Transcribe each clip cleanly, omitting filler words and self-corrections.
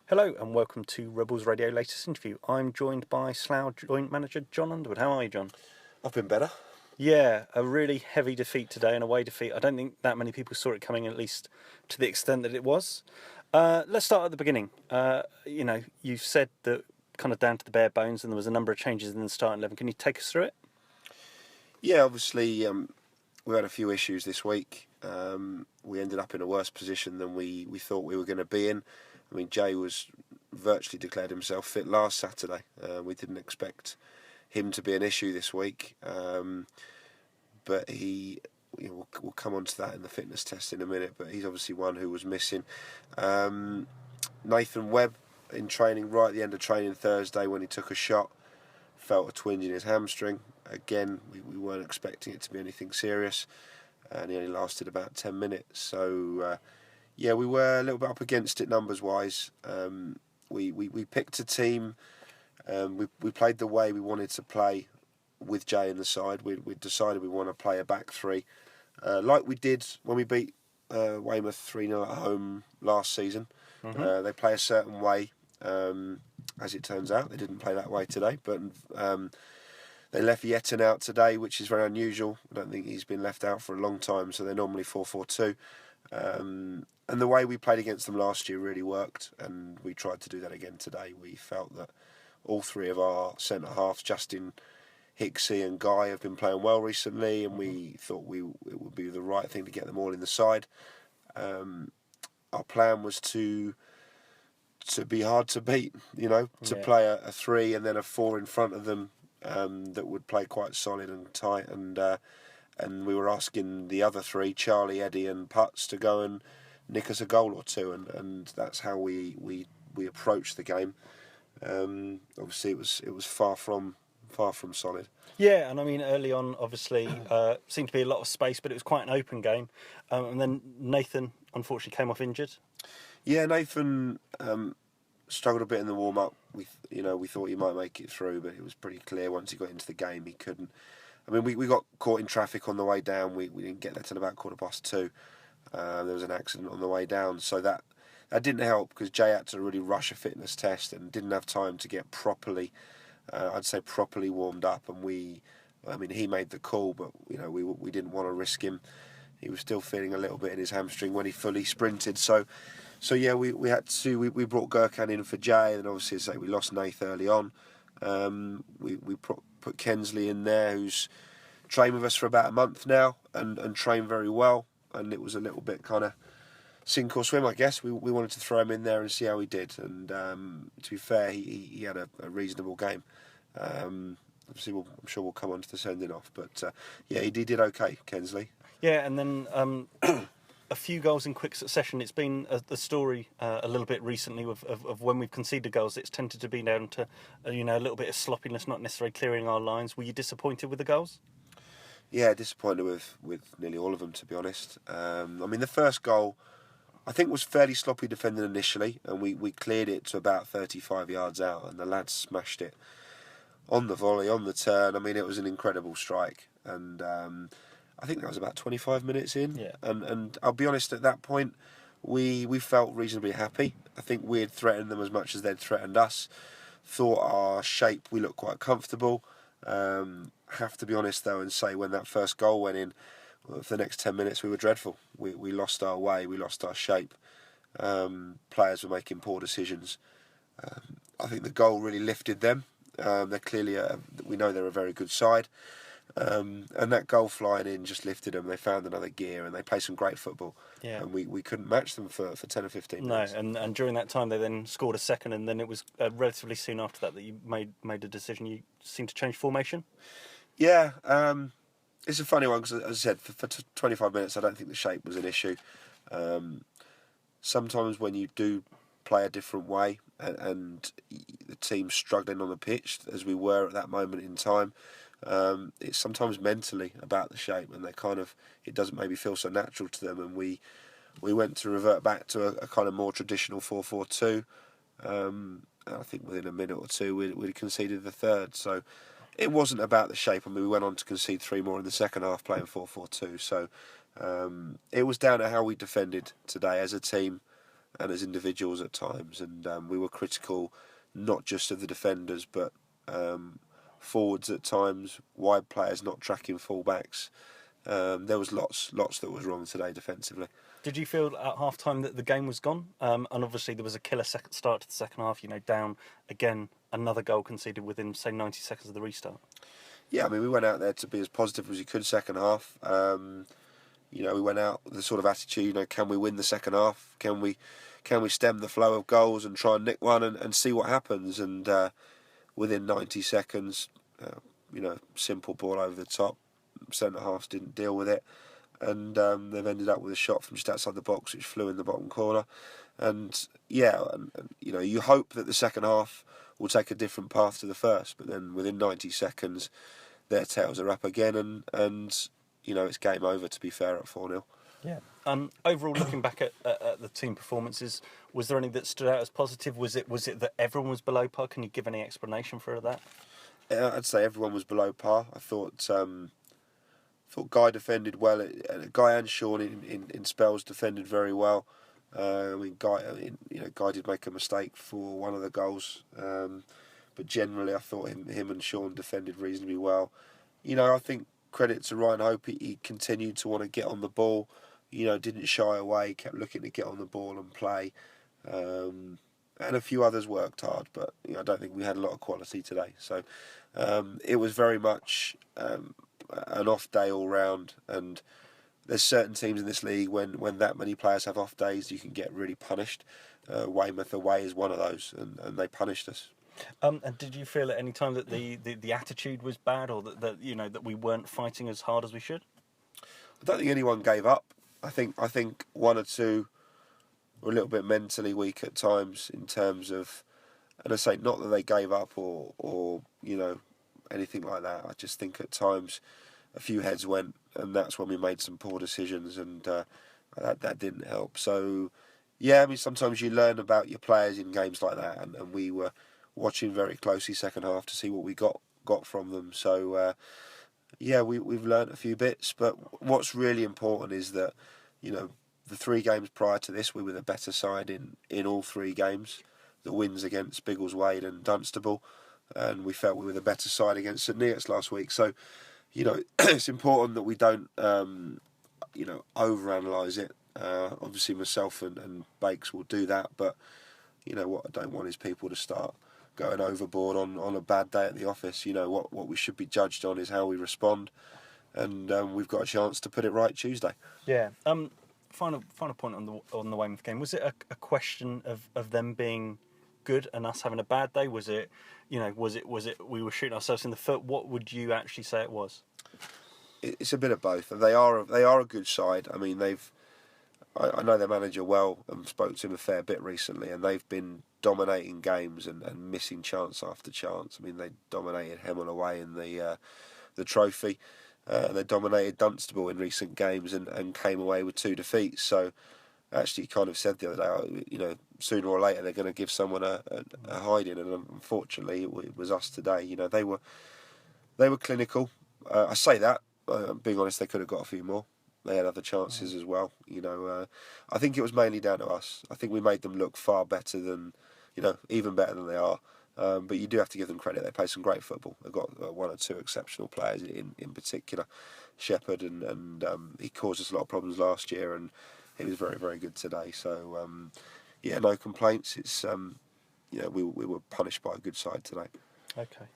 Hello and welcome to Rebels Radio latest interview. I'm joined by Slough joint manager Jon Underwood. How are you, John? I've been better. Yeah, a really heavy defeat today, an away defeat. I don't think that many people saw it coming, at least to the extent that it was. Let's start at the beginning. You've said that kind of down to the bare bones, and there was a number of changes in the starting 11. Can you take us through it? Yeah, obviously we had a few issues this week. We ended up in a worse position than we thought we were going to be in. I mean, Jay was virtually declared himself fit last Saturday. We didn't expect him to be an issue this week, but we'll come on to that in the fitness test in a minute, but he's obviously one who was missing. Nathan Webb in training, right at the end of training Thursday when he took a shot, felt a twinge in his hamstring. Again, we weren't expecting it to be anything serious, and he only lasted about 10 minutes. So, we were a little bit up against it numbers-wise. We picked a team. We played the way we wanted to play with Jay in the side. We decided we want to play a back three, like we did when we beat Weymouth 3-0 at home last season. Mm-hmm. They play a certain way. As it turns out, they didn't play that way today, but they left Yeton out today, which is very unusual. I don't think he's been left out for a long time, so they're normally 4-4-2. And the way we played against them last year really worked, and we tried to do that again today. We felt that all three of our centre-halves, Justin, Hicksey and Guy, have been playing well recently, and we thought it would be the right thing to get them all in the side. Our plan was to be hard to beat, to play a 3 and then a 4 in front of them that would play quite solid and tight. And we were asking the other 3, Charlie, Eddie and Putz, to go and nick us a goal or two. And that's how we approached the game. Obviously, it was far from solid. Yeah, and I mean, early on, obviously, seemed to be a lot of space, but it was quite an open game. And then Nathan, unfortunately, came off injured. Yeah, Nathan struggled a bit in the warm-up. We thought he might make it through, but it was pretty clear once he got into the game he couldn't. I mean, we got caught in traffic on the way down. We didn't get there till about 2:15. There was an accident on the way down, so that didn't help because Jay had to really rush a fitness test and didn't have time to get properly warmed up. And he made the call, but we didn't want to risk him. He was still feeling a little bit in his hamstring when he fully sprinted. So yeah, we had to. We brought Gurkhan in for Jay, and obviously, we lost Nath early on. We put Kensley in there, who's trained with us for about a month now, and trained very well. And it was a little bit kind of sink or swim, I guess. We wanted to throw him in there and see how he did. And to be fair, he had a reasonable game. Obviously, I'm sure we'll come on to the sending off, but he did okay, Kensley. Yeah, and then a few goals in quick succession. It's been the story a little bit recently of when we've conceded goals. It's tended to be down to a little bit of sloppiness, not necessarily clearing our lines. Were you disappointed with the goals? Yeah, disappointed with nearly all of them, to be honest. The first goal, I think, was fairly sloppy defending initially, and we cleared it to about 35 yards out, and the lads smashed it on the volley, on the turn. I mean, it was an incredible strike, and I think that was about 25 minutes in. Yeah. And I'll be honest, at that point, we felt reasonably happy. I think we had threatened them as much as they'd threatened us. Thought our shape, we looked quite comfortable. Have to be honest, though, and say when that first goal went in, for the next 10 minutes we were dreadful. We lost our way, we lost our shape. Players were making poor decisions. I think the goal really lifted them. They're clearly, we know they're a very good side. And that goal flying in just lifted them. They found another gear and they played some great football. Yeah. And we couldn't match them for 10 or 15 minutes. No, and during that time they then scored a second, and then it was relatively soon after that you made a decision. You seemed to change formation. Yeah, it's a funny one because, as I said, for 25 minutes I don't think the shape was an issue. Sometimes when you do play a different way and the team's struggling on the pitch, as we were at that moment in time, it's sometimes mentally about the shape, and it doesn't maybe feel so natural to them. And we went to revert back to a kind of more traditional 4-4-2. I think within a minute or two we'd conceded the third. So it wasn't about the shape. I mean, we went on to concede 3 more in the second half playing 4-4-2. So it was down to how we defended today as a team. and as individuals at times, and we were critical not just of the defenders but forwards at times, wide players not tracking fullbacks. There was lots that was wrong today defensively. Did you feel at half time that the game was gone? And obviously there was a killer second start to the second half, down again, another goal conceded within, say, 90 seconds of the restart. Yeah, I mean, we went out there to be as positive as we could second half. We went out with the sort of attitude, can we win the second half? Can we stem the flow of goals and try and nick one and see what happens? And within 90 seconds, simple ball over the top. Centre halves didn't deal with it, and they've ended up with a shot from just outside the box which flew in the bottom corner. And you hope that the second half will take a different path to the first, but then within 90 seconds their tails are up again, and it's game over, to be fair, at 4-0. Yeah. Overall, looking back at the team performances, was there any that stood out as positive? Was it that everyone was below par? Can you give any explanation for that? I'd say everyone was below par. I thought Guy defended well. Guy and Sean in spells defended very well. Guy did make a mistake for one of the goals, but generally I thought him and Sean defended reasonably well. I think credit to Ryan Hope, he continued to want to get on the ball. Didn't shy away, kept looking to get on the ball and play. And a few others worked hard, but I don't think we had a lot of quality today. So it was very much an off day all round, and there's certain teams in this league when that many players have off days, you can get really punished. Weymouth away is one of those, and they punished us. And did you feel at any time that the attitude was bad, or that we weren't fighting as hard as we should? I don't think anyone gave up. I think one or two were a little bit mentally weak at times in terms of, and I say not that they gave up or anything like that. I just think at times a few heads went, and that's when we made some poor decisions, and that didn't help. So yeah, I mean, sometimes you learn about your players in games like that, and we were watching very closely second half to see what we got from them. So we've learnt a few bits, but what's really important is that the 3 games prior to this, we were the better side in all 3 games. The wins against Biggleswade and Dunstable, and we felt we were the better side against St Neots last week. So it's important that we don't overanalyse it. Obviously myself and Bakes will do that, but what I don't want is people to start going overboard on a bad day at the office. What we should be judged on is how we respond, and we've got a chance to put it right Tuesday. Yeah. Final point on the Weymouth game. Was it a question of them being good and us having a bad day? Was it we were shooting ourselves in the foot? What would you actually say it was? It's a bit of both. They are a good side. I mean, I know their manager well and spoke to him a fair bit recently, and they've been dominating games and missing chance after chance. I mean, they dominated Hemel away in the trophy. They dominated Dunstable in recent games and came away with 2 defeats. So actually kind of said the other day, sooner or later they're going to give someone a hiding, and unfortunately it was us today. They were clinical. I say that, being honest, they could have got a few more. They had other chances as well. I think it was mainly down to us. I think we made them look far better than, even better than they are. But you do have to give them credit. They play some great football. They've got 1 or 2 exceptional players in particular. Shepherd, and he caused us a lot of problems last year, and he was very, very good today. So, no complaints. It's we were punished by a good side today. Okay.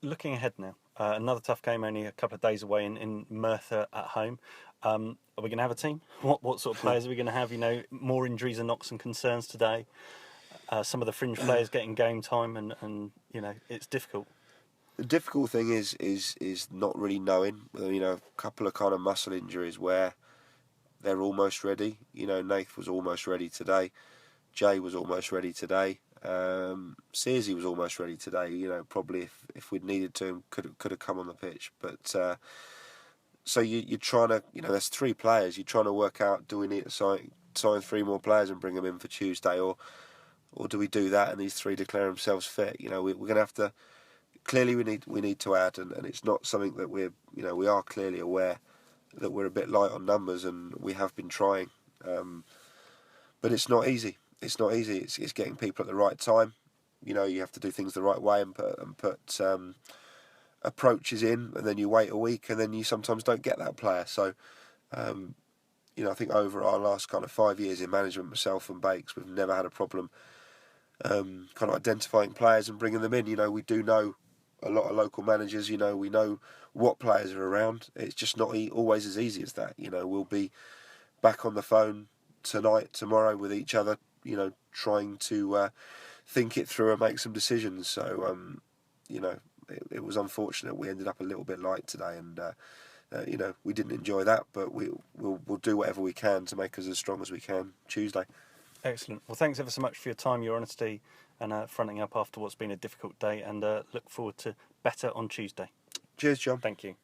Looking ahead now, another tough game only a couple of days away in Merthyr at home. Are we going to have a team? What sort of players are we going to have? More injuries and knocks and concerns today. Some of the fringe players getting game time, and it's difficult. The difficult thing is not really knowing. A couple of kind of muscle injuries where they're almost ready. Nath was almost ready today. Jay was almost ready today. Searsy was almost ready today. Probably if we'd needed to, could have come on the pitch. But so you're trying to, there's 3 players. You're trying to work out, do we need to sign 3 more players and bring them in for Tuesday, or do we do that and these 3 declare themselves fit? We're going to have to. Clearly, we need to add, and it's not something that we are clearly aware that we're a bit light on numbers, and we have been trying. but it's not easy. It's not easy. It's getting people at the right time. You know, you have to do things the right way and put approaches in, and then you wait a week, and then you sometimes don't get that player. So, you know, I think over our last kind of 5 years in management, myself and Bakes, we've never had a problem kind of identifying players and bringing them in. You know, we do know a lot of local managers. You know, we know what players are around. It's just not always as easy as that. You know, we'll be back on the phone tonight, tomorrow with each other. You know, trying to think it through and make some decisions. So, you know, it was unfortunate we ended up a little bit light today, and you know, we didn't enjoy that, but we'll do whatever we can to make us as strong as we can Tuesday. Excellent. Well, thanks ever so much for your time, your honesty, and fronting up after what's been a difficult day, and look forward to better on Tuesday. Cheers, John. Thank you.